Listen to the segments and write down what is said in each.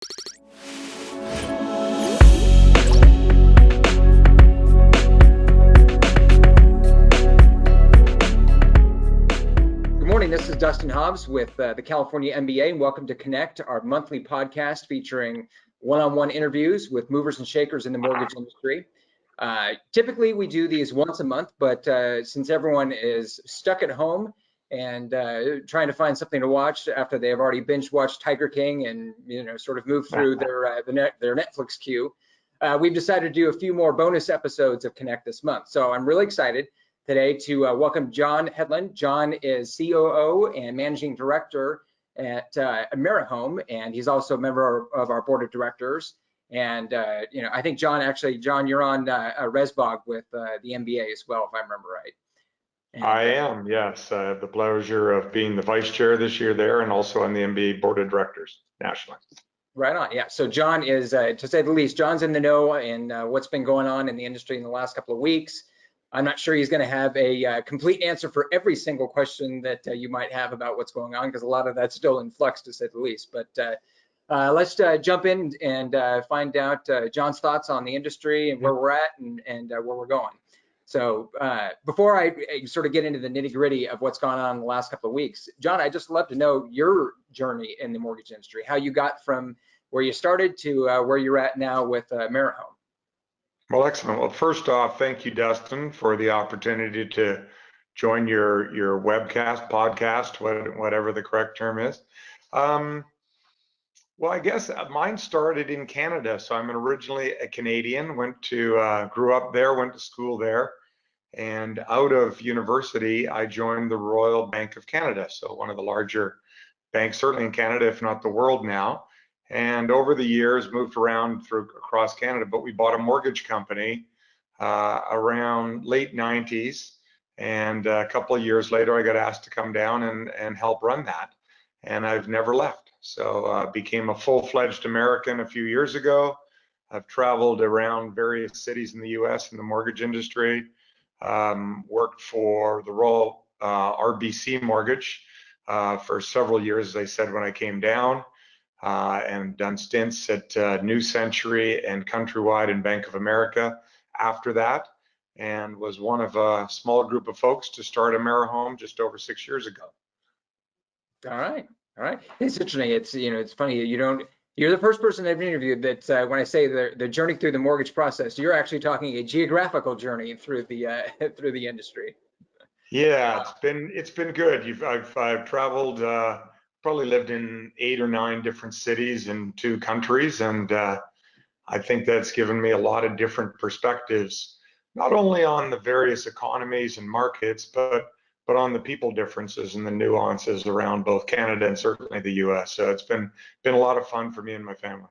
Good morning, this is Dustin Hobbs with the California MBA, and welcome to Connect, our monthly podcast featuring one-on-one interviews with movers and shakers in the mortgage industry. Typically, we do these once a month, but since everyone is stuck at home and trying to find something to watch after they have already binge-watched Tiger King and sort of moved through their Netflix queue, we've decided to do a few more bonus episodes of Connect this month. So I'm really excited today to welcome John Hedlund. John is COO and Managing Director at AmeriHome, and he's also a member of our board of directors. And I think John, you're on ResBog with the MBA as well, if I remember right. And, I am, yes. I have the pleasure of being the vice chair this year there, and also on the MBA board of directors nationally. Right on, yeah. So John is, to say the least, John's in the know in what's been going on in the industry in the last couple of weeks. I'm not sure he's going to have a complete answer for every single question that you might have about what's going on, because a lot of that's still in flux, to say the least. But let's jump in and find out John's thoughts on the industry and where we're at and where we're going. So before I sort of get into the nitty-gritty of what's gone on in the last couple of weeks, John, I'd just love to know your journey in the mortgage industry, how you got from where you started to where you're at now with AmeriHome. Well, excellent. Well, first off, thank you, Dustin, for the opportunity to join your webcast, podcast, whatever the correct term is. Well, I guess mine started in Canada. So I'm originally a Canadian, grew up there, went to school there. And out of university, I joined the Royal Bank of Canada. So one of the larger banks, certainly in Canada, if not the world now. And over the years, moved around across Canada, but we bought a mortgage company around late 90s. And a couple of years later, I got asked to come down and help run that. And I've never left. So became a full-fledged American a few years ago. I've traveled around various cities in the US in the mortgage industry, worked for the Royal RBC Mortgage for several years, as I said, when I came down. And done stints at New Century and Countrywide and Bank of America after that, and was one of a small group of folks to start AmeriHome just over 6 years ago. All right. It's interesting. It's funny. You're the first person I've interviewed that when I say the journey through the mortgage process, you're actually talking a geographical journey through the through the industry. Yeah, it's been good. I've traveled. Probably lived in 8 or 9 different cities in 2 countries, and I think that's given me a lot of different perspectives, not only on the various economies and markets, but on the people differences and the nuances around both Canada and certainly the U.S. So it's been a lot of fun for me and my family.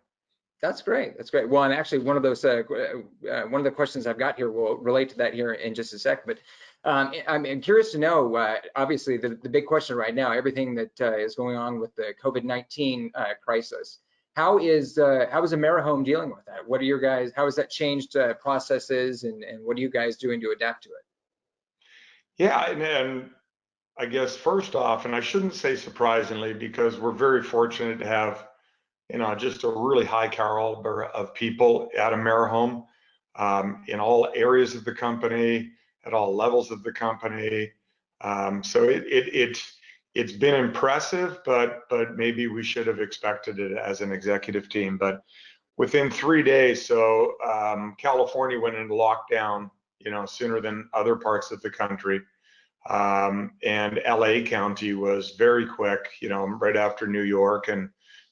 That's great. Well, and actually, one of the questions I've got here will relate to that here in just a sec. But I'm curious to know, obviously, the big question right now, everything that is going on with the COVID-19 crisis. How is AmeriHome dealing with that? What are your guys? How has that changed processes, and what are you guys doing to adapt to it? Yeah, and I guess first off, and I shouldn't say surprisingly, because we're very fortunate to have just a really high caliber of people at AmeriHome in all areas of the company, at all levels of the company. So it's been impressive, but maybe we should have expected it as an executive team. But within 3 days, so California went into lockdown, sooner than other parts of the country. And LA County was very quick, right after New York and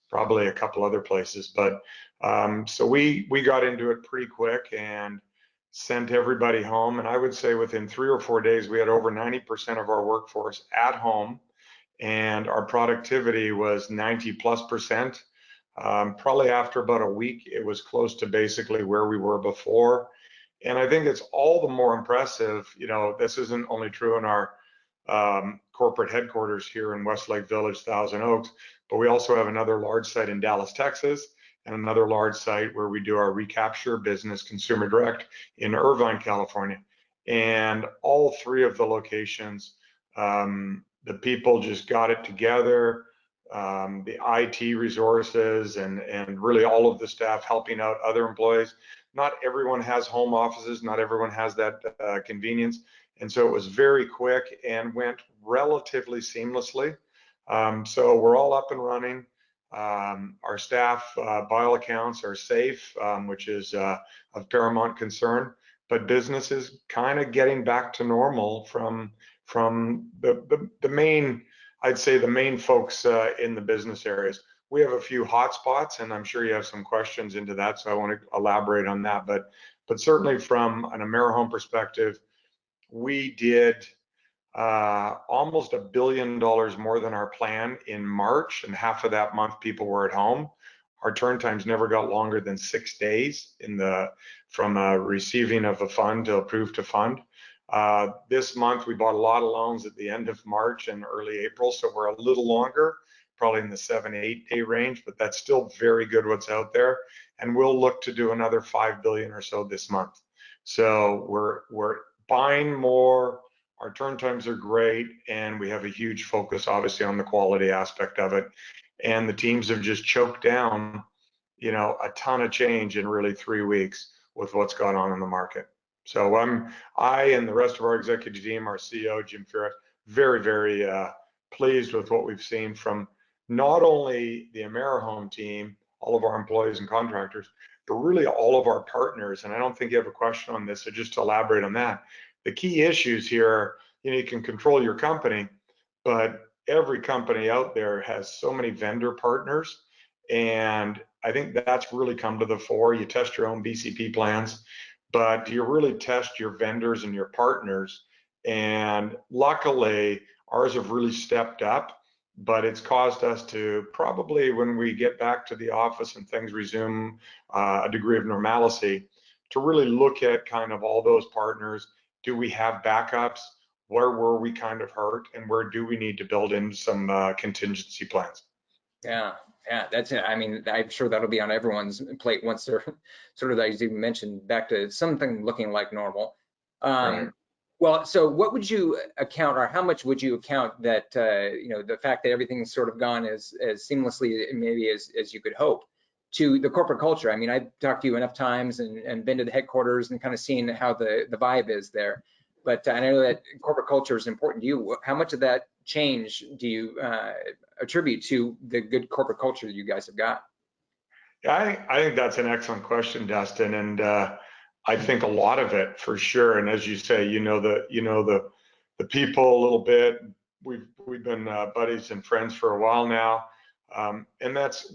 probably a couple other places. But so we got into it pretty quick and sent everybody home. And I would say within 3 or 4 days, we had over 90% of our workforce at home, and our productivity was 90+%. Probably after about a week, it was close to basically where we were before. And I think it's all the more impressive. This isn't only true in our corporate headquarters here in Westlake Village, Thousand Oaks, but we also have another large site in Dallas, Texas, and another large site where we do our recapture business, Consumer Direct, in Irvine, California. And all 3 of the locations, the people just got it together. the IT resources, and really all of the staff helping out other employees. Not everyone has home offices, not everyone has that convenience. And so it was very quick and went relatively seamlessly. So we're all up and running. Our staff, by all accounts, are safe, which is of paramount concern. But business is kind of getting back to normal from the main, I'd say the main folks in the business areas. We have a few hot spots, and I'm sure you have some questions into that, so I want to elaborate on that. But certainly from an AmeriHome perspective, we did almost $1 billion more than our plan in March, and half of that month people were at home. Our turn times never got longer than 6 days from receiving of a fund to approved to fund. This month we bought a lot of loans at the end of March and early April, so we're a little longer, probably in the 7-8 day range, but that's still very good what's out there. And we'll look to do another 5 billion or so this month. So we're buying more. Our turn times are great, and we have a huge focus, obviously, on the quality aspect of it. And the teams have just choked down, a ton of change in really 3 weeks with what's gone on in the market. So I and the rest of our executive team, our CEO, Jim Fira, very, very pleased with what we've seen from not only the AmeriHome team, all of our employees and contractors, but really all of our partners. And I don't think you have a question on this, so just to elaborate on that. The key issues here, you can control your company, but every company out there has so many vendor partners. And I think that's really come to the fore. You test your own BCP plans, but you really test your vendors and your partners. And luckily, ours have really stepped up, but it's caused us to probably, when we get back to the office and things resume a degree of normalcy, to really look at kind of all those partners. Do we have backups? Where were we kind of hurt, and where do we need to build in some contingency plans? Yeah, that's it. I mean, I'm sure that'll be on everyone's plate once they're sort of, as you mentioned, back to something looking like normal. Right. Well, so what would you account, or how much would you account that, the fact that everything's sort of gone as seamlessly maybe as you could hope, to the corporate culture? I mean, I've talked to you enough times and been to the headquarters and kind of seen how the vibe is there. But I know that corporate culture is important to you. How much of that change do you attribute to the good corporate culture you guys have got? Yeah, I think that's an excellent question, Dustin, and I think a lot of it for sure. And as you say, the people a little bit. We've been buddies and friends for a while now, and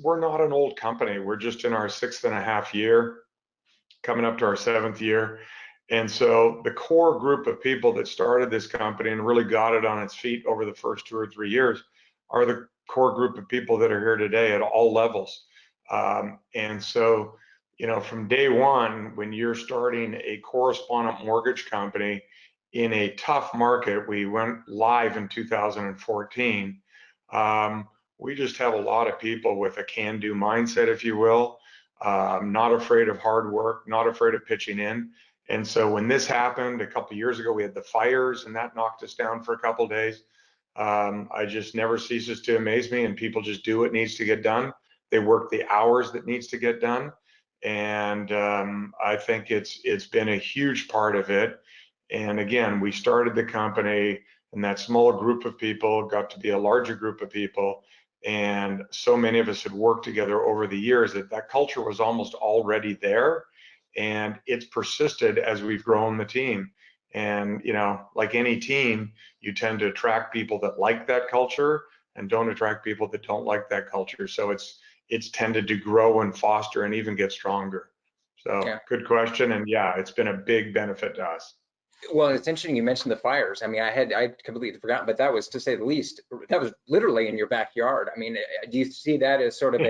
we're not an old company. We're just in our 6.5 year, coming up to our 7th year. And so the core group of people that started this company and really got it on its feet over the first 2 or 3 years are the core group of people that are here today at all levels. And so, from day one, when you're starting a correspondent mortgage company in a tough market, we went live in 2014. We just have a lot of people with a can-do mindset, if you will, not afraid of hard work, not afraid of pitching in. And so when this happened a couple of years ago, we had the fires, and that knocked us down for a couple of days. I just never ceases to amaze me, and people just do what needs to get done. They work the hours that needs to get done, and I think it's been a huge part of it. And again, we started the company, and that small group of people got to be a larger group of people, and so many of us had worked together over the years that culture was almost already there, and it's persisted as we've grown the team. And like any team, you tend to attract people that like that culture and don't attract people that don't like that culture. So it's tended to grow and foster and even get stronger. So Yeah. good question. And yeah, it's been a big benefit to us. Well, it's interesting you mentioned the fires. I mean, I completely forgotten, but that was, to say the least, that was literally in your backyard. I mean, do you see that as sort of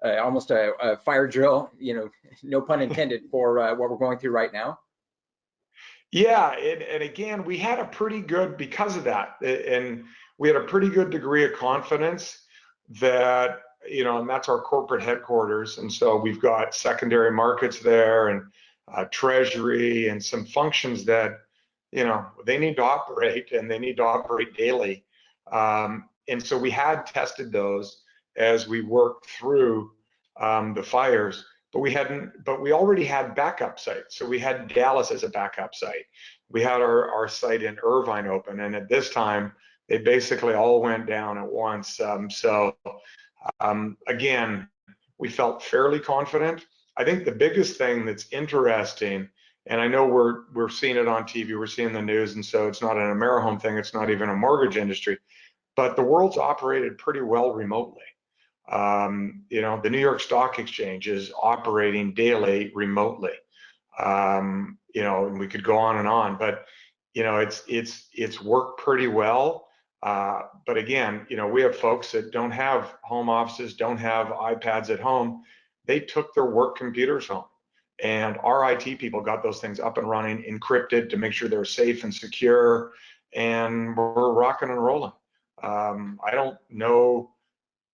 almost a fire drill, no pun intended, for what we're going through right now? Yeah, and again, we had a pretty good, because of that, and we had a pretty good degree of confidence that, and that's our corporate headquarters. And so we've got secondary markets there, and treasury, and some functions that, they need to operate, and they need to operate daily. and so we had tested those as we worked through the fires, but we already had backup sites. So we had Dallas as a backup site. We had our site in Irvine open, and at this time, they basically all went down at once. Again, we felt fairly confident. I think the biggest thing that's interesting, and I know we're seeing it on TV, we're seeing the news, and so it's not an AmeriHome thing, it's not even a mortgage industry, but the world's operated pretty well remotely. The New York Stock Exchange is operating daily remotely. And we could go on, but it's worked pretty well. But again, we have folks that don't have home offices, don't have iPads at home. They took their work computers home, and our IT people got those things up and running, encrypted to make sure they're safe and secure, and we're rocking and rolling. I don't know,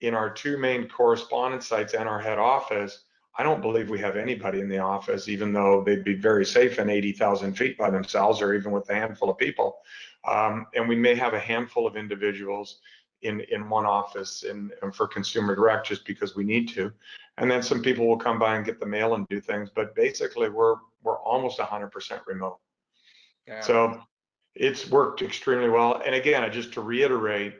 in our two main correspondence sites and our head office, I don't believe we have anybody in the office, even though they'd be very safe in 80,000 feet by themselves, or even with a handful of people. And we may have a handful of individuals in one office and for consumer direct, just because we need to. And then some people will come by and get the mail and do things, but basically we're almost 100% remote. Yeah. So it's worked extremely well. And again, just to reiterate,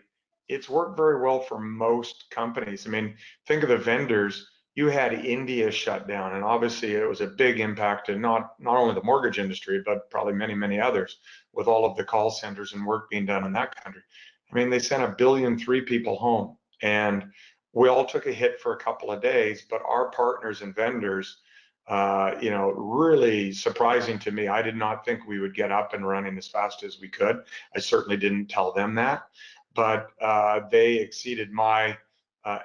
it's worked very well for most companies. I mean, think of the vendors. You had India shut down, and obviously it was a big impact to not only the mortgage industry, but probably many others, with all of the call centers and work being done in that country. I mean, they sent 1.3 billion people home, and we all took a hit for a couple of days, but our partners and vendors, really surprising to me. I did not think we would get up and running as fast as we could. I certainly didn't tell them that, but they exceeded my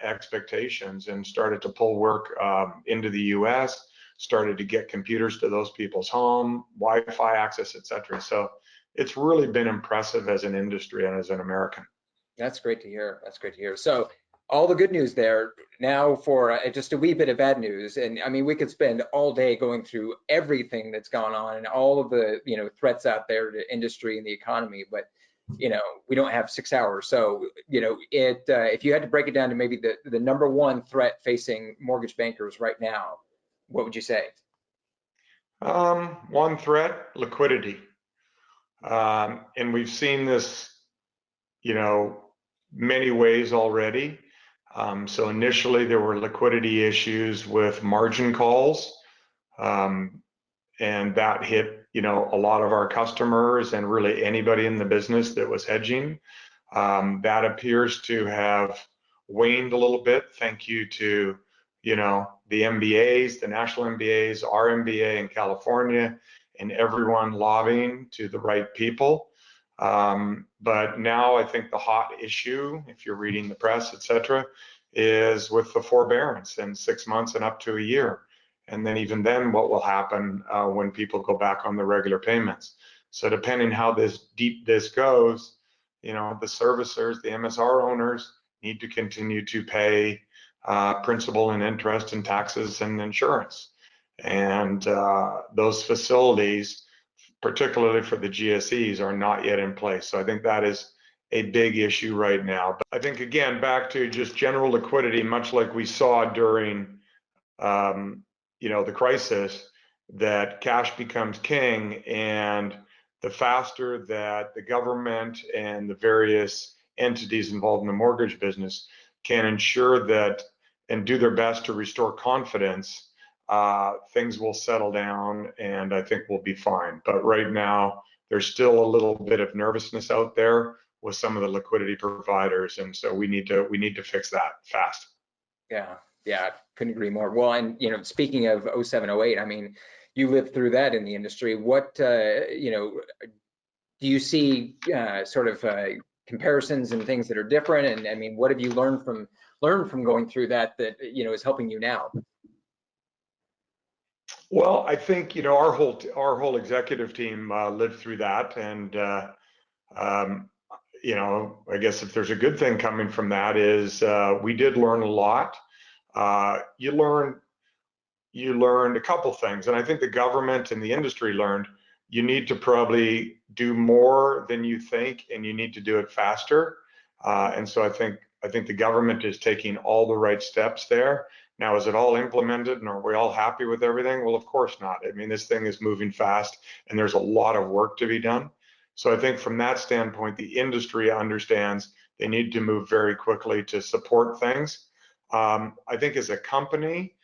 expectations and started to pull work into the US, started to get computers to those people's home, Wi-Fi access, etc. So it's really been impressive as an industry and as an American. That's great to hear. That's great to hear. So all the good news there. Now for just a wee bit of bad news. And I mean, we could spend all day going through everything that's gone on and all of the threats out there to industry and the economy, but we don't have 6 hours. So if you had to break it down to maybe the number one threat facing mortgage bankers right now, what would you say? One threat: liquidity. And we've seen this, many ways already. So initially there were liquidity issues with margin calls, and that hit, a lot of our customers and really anybody in the business that was hedging. That appears to have waned a little bit. Thank you to, the MBAs, the national MBAs, our MBA in California, and everyone lobbying to the right people. But now I think the hot issue, if you're reading the press, etc., is with the forbearance and 6 months and up to a year. And then even then, what will happen when people go back on the regular payments? So depending how deep this goes, the servicers, the MSR owners need to continue to pay principal and interest and taxes and insurance. And those facilities, particularly for the GSEs, are not yet in place. So I think that is a big issue right now. But I think, again, back to just general liquidity, much like we saw during the crisis, that cash becomes king, and the faster that the government and the various entities involved in the mortgage business can ensure that and do their best to restore confidence, things will settle down, and I think we'll be fine. But right now, there's still a little bit of nervousness out there with some of the liquidity providers, and so we need to fix that fast. Yeah, couldn't agree more. Well, and speaking of 07, 08, I mean, you lived through that in the industry. What do you see sort of comparisons and things that are different? And I mean, what have you learned from going through that is helping you now? Well, I think our whole executive team lived through that, and I guess if there's a good thing coming from that is we did learn a lot. You learned a couple things, and I think the government and the industry learned you need to probably do more than you think, and you need to do it faster. And so I think the government is taking all the right steps there. Now, is it all implemented and are we all happy with everything? Well, of course not. I mean, this thing is moving fast and there's a lot of work to be done. So I think from that standpoint, the industry understands they need to move very quickly to support things. I think as a company,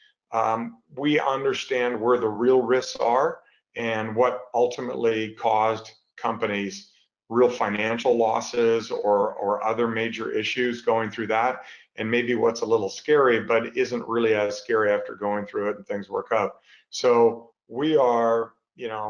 we understand where the real risks are and what ultimately caused companies real financial losses or other major issues going through that. And maybe what's a little scary, but isn't really as scary after going through it and things work out. So we are,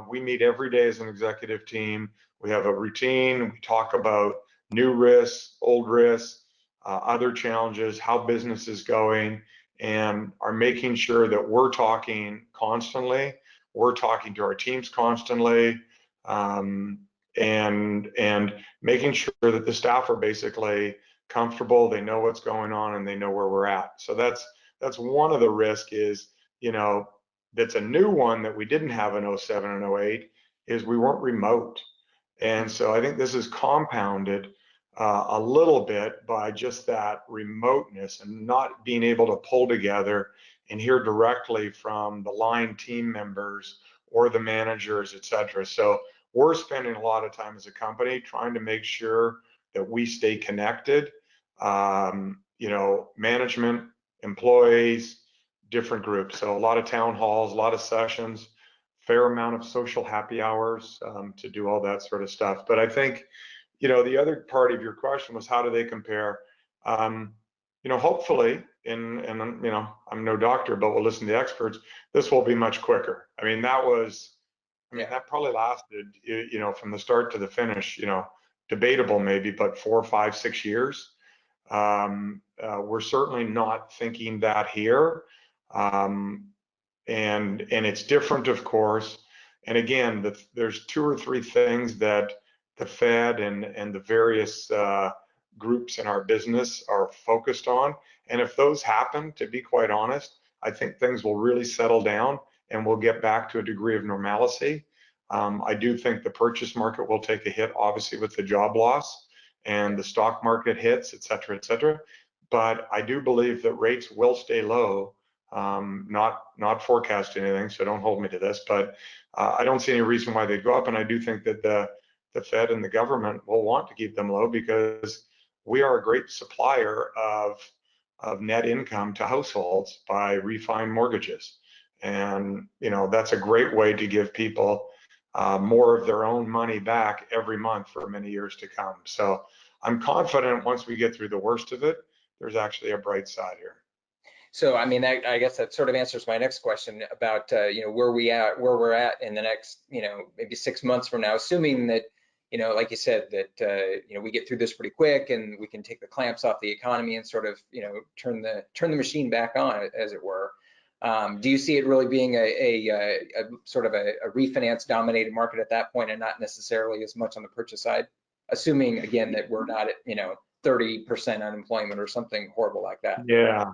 we meet every day as an executive team. We have a routine. We talk about new risks, old risks, other challenges, how business is going, and are making sure that we're talking constantly. We're talking to our teams constantly. And making sure that the staff are basically comfortable, they know what's going on, and they know where we're at. So that's one of the risks is, that's a new one that we didn't have in 07 and 08 is we weren't remote. And so I think this is compounded a little bit by just that remoteness and not being able to pull together and hear directly from the line team members or the managers, et cetera. So we're spending a lot of time as a company trying to make sure that we stay connected, management, employees, different groups. So a lot of town halls, a lot of sessions, fair amount of social happy hours to do all that sort of stuff. But I think, the other part of your question was how do they compare? Hopefully, and I'm no doctor, but we'll listen to the experts, this will be much quicker. I mean, that probably lasted, from the start to the finish, debatable maybe, but 4, 5, 6 years. We're certainly not thinking that here. And it's different, of course. And again, there's 2 or 3 things that the Fed and the various groups in our business are focused on. And if those happen, to be quite honest, I think things will really settle down and we'll get back to a degree of normalcy. I do think the purchase market will take a hit, obviously, with the job loss and the stock market hits, et cetera, et cetera. But I do believe that rates will stay low. Not forecasting anything, so don't hold me to this, but I don't see any reason why they'd go up. And I do think that the Fed and the government will want to keep them low because we are a great supplier of net income to households by refined mortgages. And, that's a great way to give people more of their own money back every month for many years to come. So I'm confident once we get through the worst of it, there's actually a bright side here. So, I mean, I guess that sort of answers my next question about, where we're at in the next, maybe 6 months from now, assuming that, like you said, that, we get through this pretty quick and we can take the clamps off the economy and sort of, turn the machine back on, as it were. Do you see it really being a sort of a refinance dominated market at that point and not necessarily as much on the purchase side, assuming again that we're not at, 30% unemployment or something horrible like that? Yeah.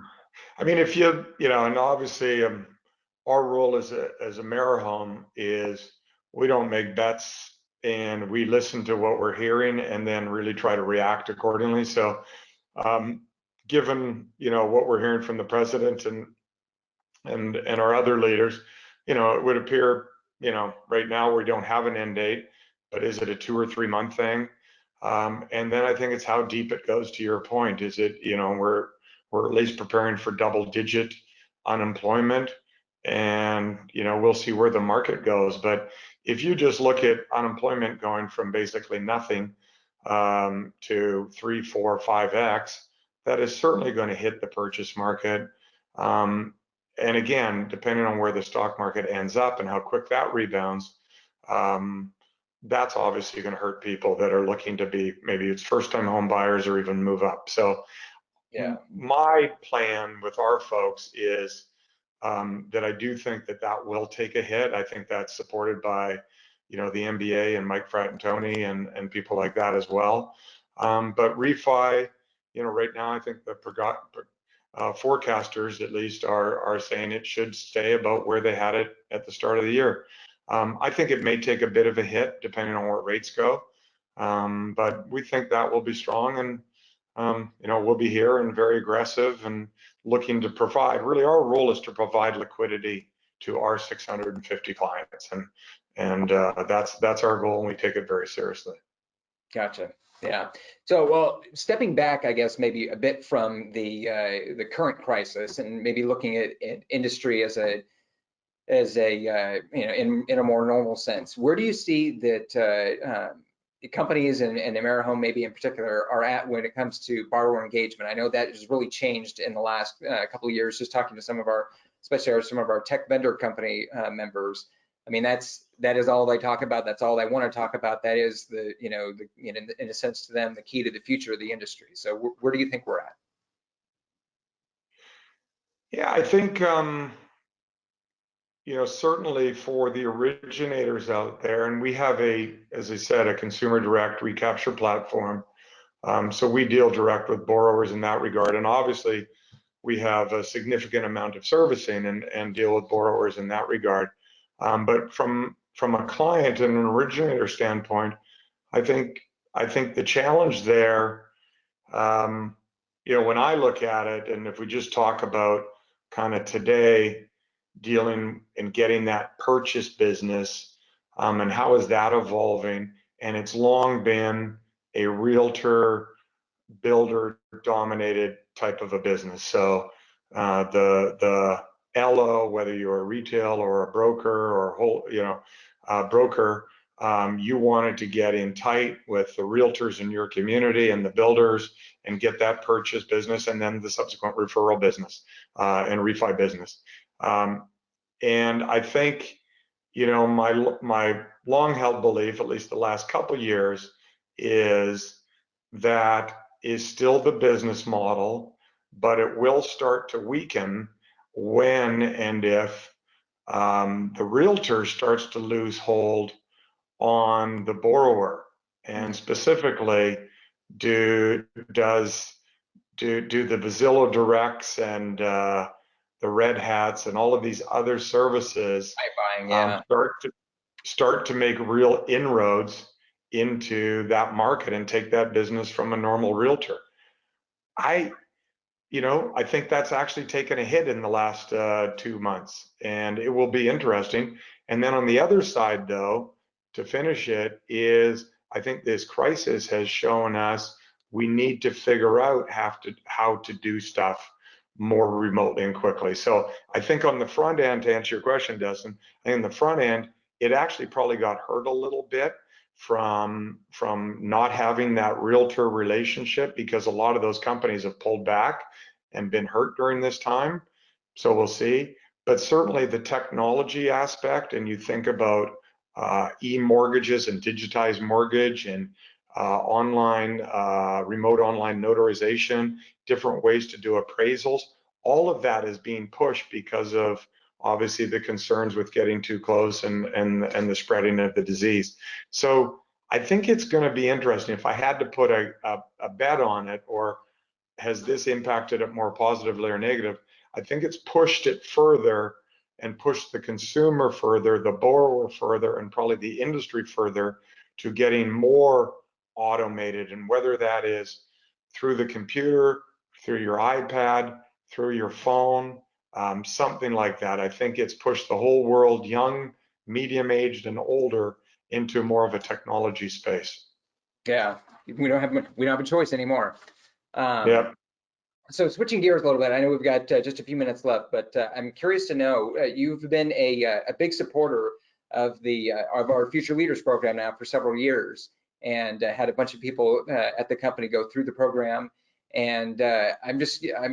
I mean, if and obviously our role as AmeriHome is we don't make bets and we listen to what we're hearing and then really try to react accordingly. So given, what we're hearing from the president and our other leaders, it would appear, right now we don't have an end date, but is it a 2 or 3 month thing? And then I think it's how deep it goes, to your point. Is it, we're at least preparing for double-digit unemployment, and we'll see where the market goes. But if you just look at unemployment going from basically nothing to 3, 4, 5x, that is certainly going to hit the purchase market. And again, depending on where the stock market ends up and how quick that rebounds, that's obviously going to hurt people that are looking to be, maybe it's first-time home buyers or even move up. So yeah, my plan with our folks is that I do think that will take a hit. I think that's supported by, the MBA and Mike Fratantoni and people like that as well. But refi, right now, I think the forecasters at least are saying it should stay about where they had it at the start of the year. I think it may take a bit of a hit depending on where rates go, but we think that will be strong. And we'll be here and very aggressive and looking to provide. Really, our role is to provide liquidity to our 650 clients, and that's our goal, and we take it very seriously. Gotcha. Yeah. So, well, stepping back, I guess maybe a bit from the current crisis, and maybe looking at industry as a in a more normal sense, where do you see that companies and AmeriHome maybe in particular are at when it comes to borrower engagement? I know that has really changed in the last couple of years. Just talking to some of our, especially some of our tech vendor company members. I mean, that is all they talk about. That's all they want to talk about. That is in a sense to them, the key to the future of the industry. So where do you think we're at? Yeah, I think certainly for the originators out there, and we have as I said, a consumer direct recapture platform. So we deal direct with borrowers in that regard, and obviously we have a significant amount of servicing and deal with borrowers in that regard. But from a client and an originator standpoint, I think the challenge there, when I look at it, and if we just talk about kind of today, dealing and getting that purchase business, and how is that evolving? And it's long been a realtor builder dominated type of a business. So the LO, whether you're a retail or a broker or broker, you wanted to get in tight with the realtors in your community and the builders and get that purchase business, and then the subsequent referral business and refi business. And I think, my long held belief, at least the last couple of years, is that is still the business model, but it will start to weaken when and if the realtor starts to lose hold on the borrower, and specifically do the Zillow Directs and the Red Hats and all of these other services start to make real inroads into that market and take that business from a normal realtor. I think that's actually taken a hit in the last 2 months, and it will be interesting. And then on the other side, though, to finish it, is I think this crisis has shown us we need to figure out how to do stuff more remotely and quickly. So I think on the front end, to answer your question, Dustin, I think on the front end, it actually probably got hurt a little bit from not having that realtor relationship, because a lot of those companies have pulled back and been hurt during this time. So we'll see. But certainly the technology aspect, and you think about e-mortgages and digitized mortgage and remote online notarization, different ways to do appraisals, all of that is being pushed because of obviously the concerns with getting too close and the spreading of the disease. So I think it's going to be interesting. If I had to put a bet on it, or has this impacted it more positively or negative, I think it's pushed it further and pushed the consumer further, the borrower further, and probably the industry further to getting more automated. And whether that is through the computer, through your iPad, through your phone, something like that. I think it's pushed the whole world, young, medium-aged, and older, into more of a technology space. Yeah, we don't have a choice anymore. Yeah. So switching gears a little bit, I know we've got just a few minutes left, but I'm curious to know, you've been a big supporter of our Future Leaders program now for several years, and had a bunch of people at the company go through the program. And I'm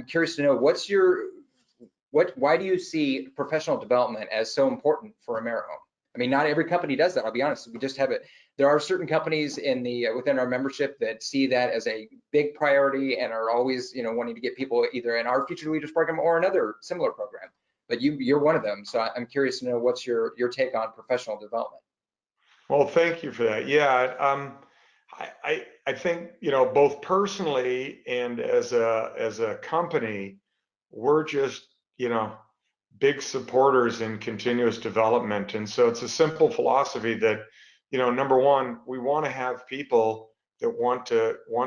curious to know, why do you see professional development as so important for AmeriHome? I mean, not every company does that. I'll be honest. We just have it. There are certain companies within our membership that see that as a big priority and are always, wanting to get people either in our Future Leaders program or another similar program. But you're one of them. So I'm curious to know, what's your take on professional development? Well, thank you for that. Yeah, I think both personally and as a company, we're just big supporters in continuous development. And so it's a simple philosophy that, number one, we want to have people that want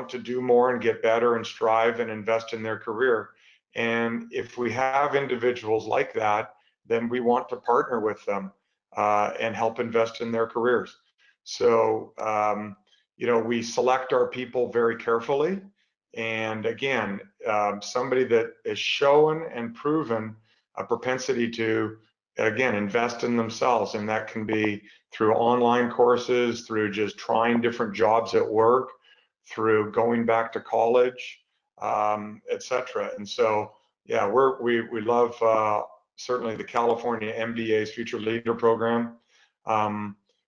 to do more and get better and strive and invest in their career. And if we have individuals like that, then we want to partner with them and help invest in their careers. So, we select our people very carefully. And again, somebody that is shown and proven a propensity to, again, invest in themselves. And that can be through online courses, through just trying different jobs at work, through going back to college, etc. And so, yeah, we love certainly the California MBA's Future Leader Program.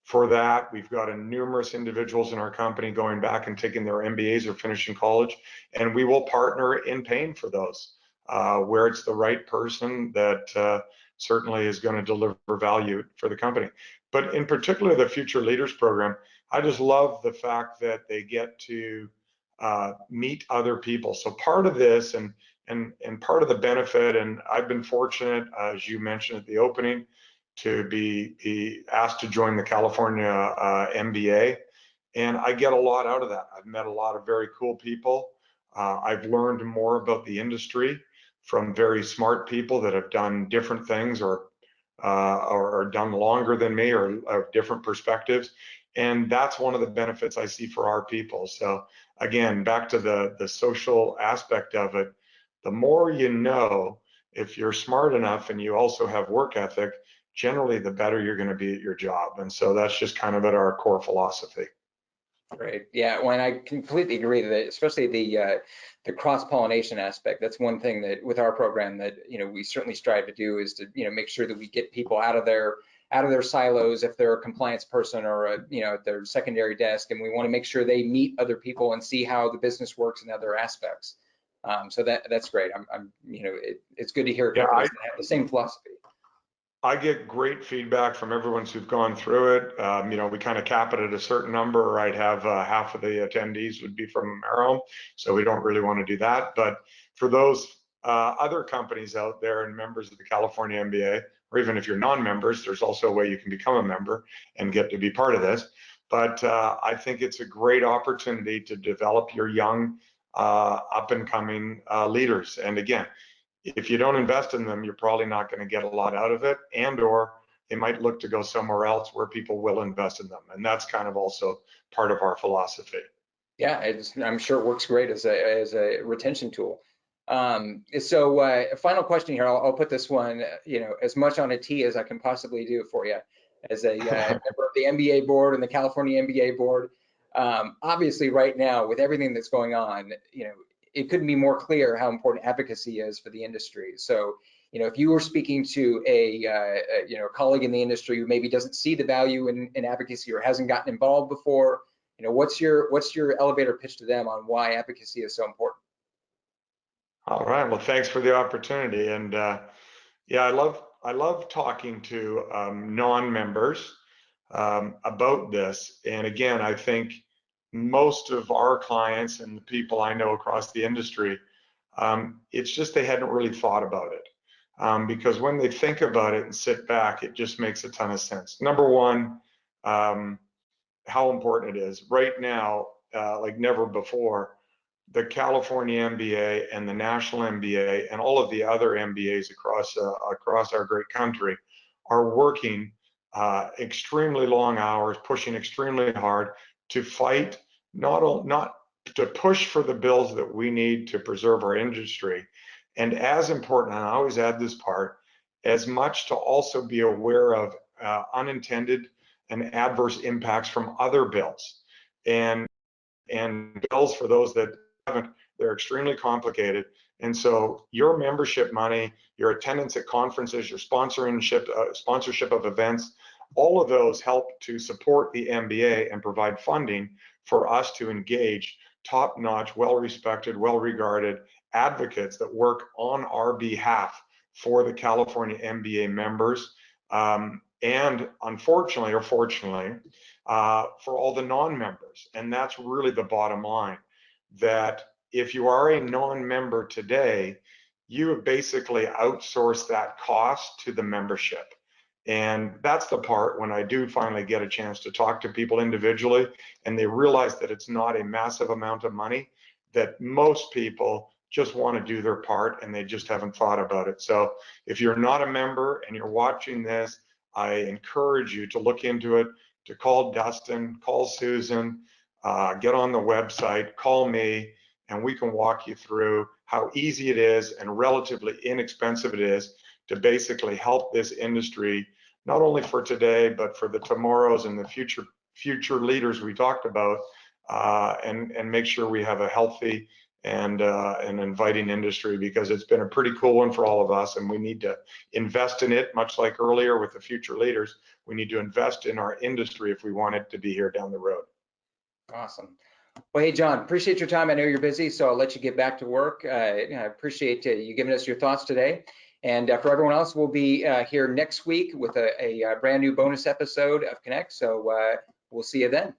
For that, we've got numerous individuals in our company going back and taking their MBAs or finishing college, and we will partner in paying for those where it's the right person that certainly is going to deliver value for the company. But in particular, the Future Leaders Program, I just love the fact that they get to meet other people. So part of this and part of the benefit, and I've been fortunate, as you mentioned at the opening, to be asked to join the California MBA, and I get a lot out of that. I've met a lot of very cool people. I've learned more about the industry from very smart people that have done different things or done longer than me or different perspectives. And that's one of the benefits I see for our people. So again, back to the social aspect of it, the more you know, if you're smart enough and you also have work ethic, generally the better you're going to be at your job. And so that's just kind of at our core philosophy. Great. Yeah, well, and I completely agree that especially the cross-pollination aspect, that's one thing that with our program that we certainly strive to do is to make sure that we get people out of their silos if they're a compliance person or at their secondary desk, and we want to make sure they meet other people and see how the business works in other aspects. So that's great. It's good to hear companies that have the same philosophy. I get great feedback from everyone who's gone through it. We kind of cap it at a certain number, or I'd have half of the attendees would be from AmeriHome, so we don't really want to do that. But for those other companies out there and members of the California MBA, or even if you're non-members, there's also a way you can become a member and get to be part of this. But I think it's a great opportunity to develop your young, up-and-coming leaders. And again, if you don't invest in them, you're probably not going to get a lot out of it, and or they might look to go somewhere else where people will invest in them. And that's kind of also part of our philosophy. Yeah, I'm sure it works great as a retention tool. So a final question here. I'll put this one, as much on a tee as I can possibly do for you as a member of the MBA board and the California MBA board. Obviously, right now, with everything that's going on, it couldn't be more clear how important advocacy is for the industry. So, if you were speaking to a colleague in the industry who maybe doesn't see the value in advocacy or hasn't gotten involved before, what's your elevator pitch to them on why advocacy is so important? All right. Well, thanks for the opportunity. And yeah, I love talking to non-members about this. And again, I think most of our clients and the people I know across the industry, it's just they hadn't really thought about it. Because when they think about it and sit back, it just makes a ton of sense. Number one, how important it is. Right now, like never before, the California MBA and the National MBA and all of the other MBAs across our great country are working extremely long hours, pushing extremely hard to fight, not to push for the bills that we need to preserve our industry. And as important, and I always add this part, as much to also be aware of unintended and adverse impacts from other bills. And bills, for those that haven't, they're extremely complicated. And so your membership money, your attendance at conferences, your sponsorship of events, all of those help to support the MBA and provide funding for us to engage top-notch, well-respected, well-regarded advocates that work on our behalf for the California MBA members. And unfortunately or fortunately, for all the non-members. And that's really the bottom line, that if you are a non-member today, you have basically outsourced that cost to the membership. And that's the part when I do finally get a chance to talk to people individually and they realize that it's not a massive amount of money, that most people just want to do their part and they just haven't thought about it. So if you're not a member and you're watching this, I encourage you to look into it, to call Dustin, call Susan, get on the website, call me, and we can walk you through how easy it is and relatively inexpensive it is to basically help this industry, not only for today, but for the tomorrows and the future leaders we talked about, and make sure we have a healthy and an inviting industry, because it's been a pretty cool one for all of us, and we need to invest in it, much like earlier with the future leaders. We need to invest in our industry if we want it to be here down the road. Awesome. Well, hey, John, appreciate your time. I know you're busy, so I'll let you get back to work. I appreciate you giving us your thoughts today. And for everyone else, we'll be here next week with a brand new bonus episode of Connect. So we'll see you then.